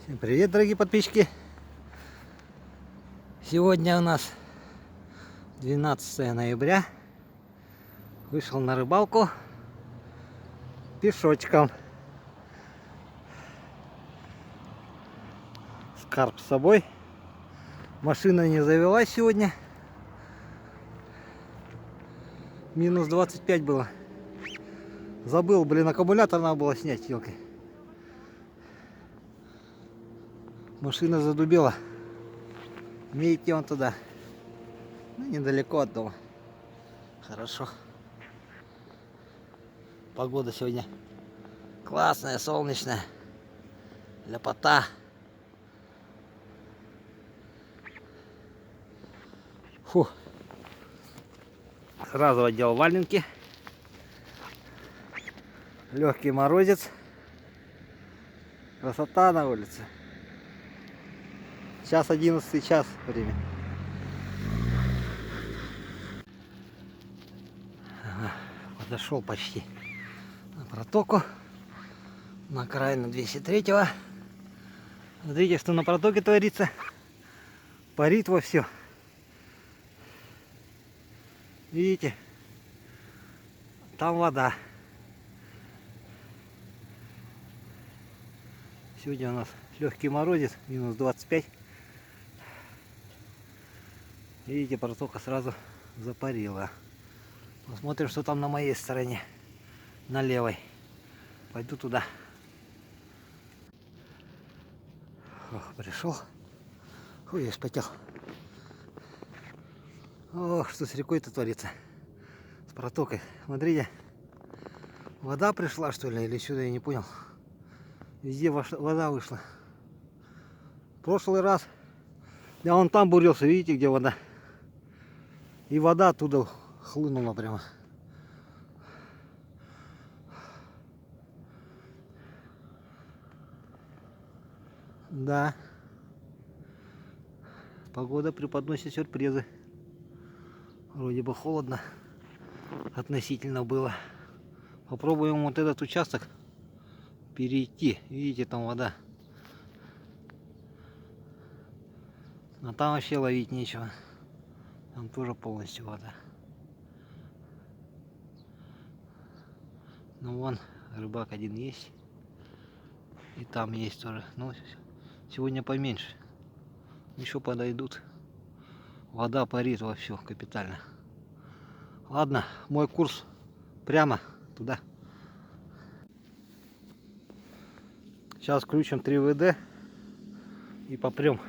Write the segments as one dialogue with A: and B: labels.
A: Всем привет, дорогие подписчики! Сегодня у нас 12 ноября. Вышел на рыбалку пешочком. Скарб с собой. Машина не завелась сегодня. Минус 25 было. Забыл, блин, аккумулятор надо было снять елкой. Машина задубела. Не идти он туда. Ну, недалеко от дома. Хорошо. Погода сегодня классная, солнечная. Ляпота. Фу. Сразу одел валенки. Легкий морозец. Красота на улице. Сейчас 11 час время. Подошел почти на протоку. На окраину 203-го. Смотрите, что на протоке творится. Парит во все. Видите? Там вода. Сегодня у нас легкий морозец, минус 25. Видите, протока сразу запарила. Посмотрим, что там на моей стороне. На левой. Пойду туда. Ох, пришел. Ой, я вспотел. Ох, что с рекой-то творится. С протокой. Смотрите. Вода пришла, что ли, или сюда, я не понял. Везде вода вышла. В прошлый раз я вон там бурился, видите, где вода. И вода оттуда хлынула прямо. Да. Погода преподносит сюрпризы. Вроде бы холодно относительно было. Попробуем вот этот участок перейти. Видите, там вода. А там вообще ловить нечего. Там тоже полностью вода. Ну вон рыбак один есть. И там есть тоже. Но сегодня поменьше. Еще подойдут. Вода парит во все капитально. Ладно, мой курс прямо туда. Сейчас включим 3 ВД и попрем.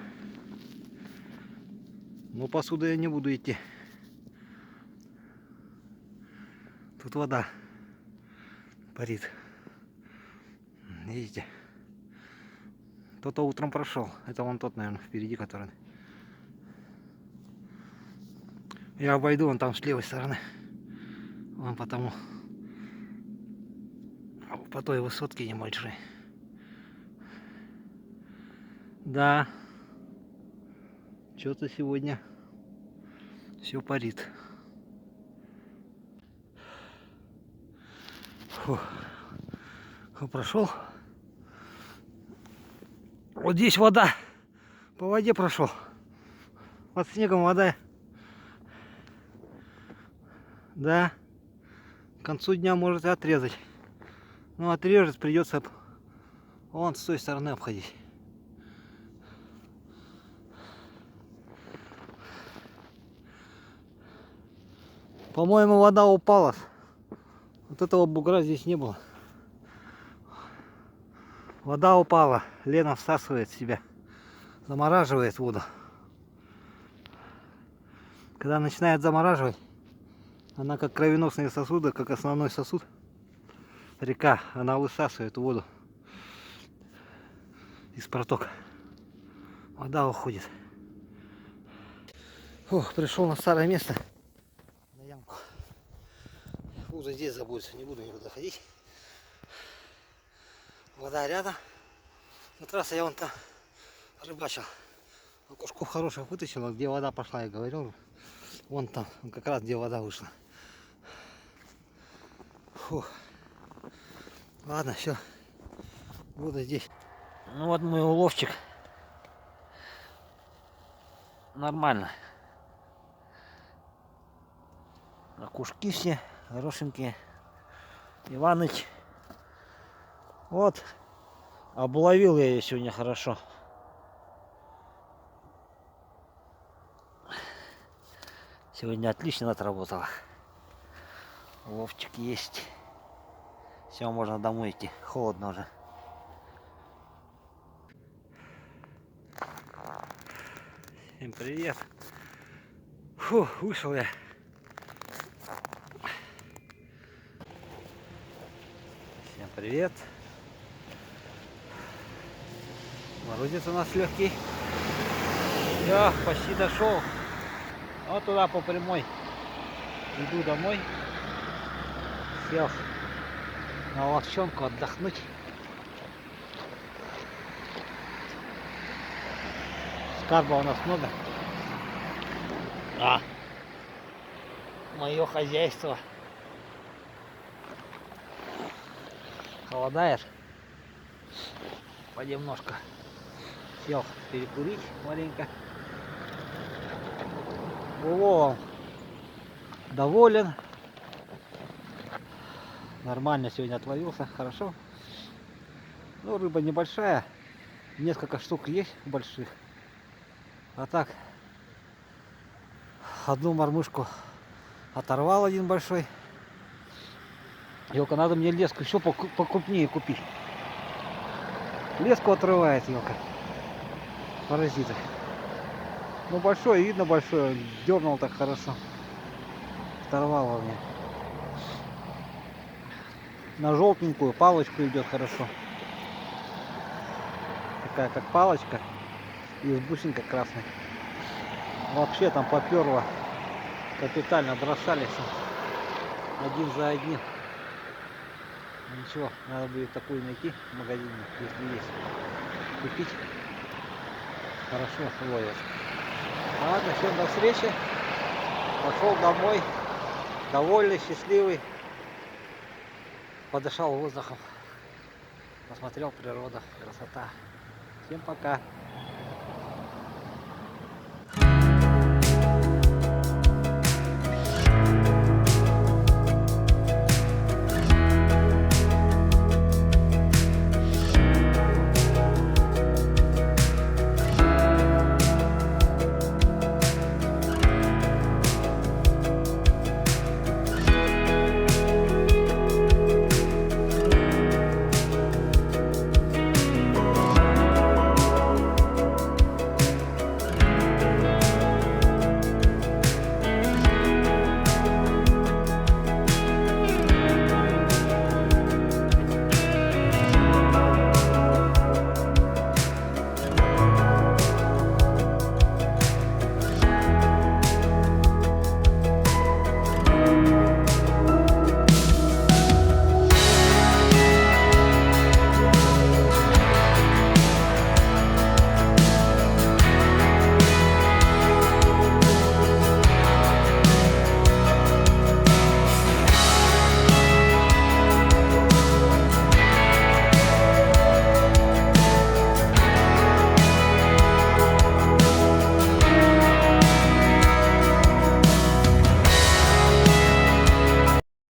A: Но посуда я не буду идти. Тут вода парит. Видите? Кто-то утром прошел. Это вон тот, наверное, впереди, который. Я обойду вон там с левой стороны. Вон потому. По той высотке небольшой. Да. Что-то сегодня все парит. Фу. Прошел. Вот здесь вода. По воде прошел. Под снегом вода. Да. К концу дня может и отрезать. Ну, отрежет, придется вон с той стороны обходить. По-моему, вода упала. Вот этого бугра здесь не было. Вода упала. Лена всасывает в себя. Замораживает воду. Когда начинает замораживать, она как кровеносные сосуды, как основной сосуд. Река, она высасывает воду из протока. Вода уходит. Ох, пришел на старое место. На ямку. Буду здесь заботиться, не буду никуда ходить. Вода рядом. В этот раз я вон там рыбачил. Окушков хороших вытащил, где вода пошла, я говорил. Вон там, как раз где вода вышла. Фух. Ладно, все. Буду здесь. Ну вот мой уловчик. Нормально. Окушки все хорошенькие. Иваныч. Вот. Обловил я ее сегодня хорошо. Сегодня отлично отработала. Уловчик есть. Все, можно домой идти. Холодно уже. Всем привет. Фу, вышел я. Всем привет. Морозец у нас легкий. Все, почти дошел. Вот туда по прямой. Иду домой. Сел на ловчонку отдохнуть. Скарба у нас много. Мое хозяйство. Холодает. Понемножку. Сел перекурить маленько. Уловом доволен. Нормально сегодня отловился. Хорошо. Ну, рыба небольшая. Несколько штук есть больших. А так, одну мормышку оторвал один большой. Елка, надо мне леску еще покрупнее купить. Леску отрывает елка. Паразиты. Ну большой, видно большой. Дернул так хорошо. Оторвало мне. На желтенькую палочку идет хорошо. Такая как палочка. И с бусинкой красной. Вообще там поперло. Капитально бросались. Один за одним. Ничего, надо будет такую найти в магазине, если есть. Купить. Хорошо ловят. Ладно, всем до встречи. Пошел домой. Довольный, счастливый. Подышал воздухом. Посмотрел природу. Красота. Всем пока.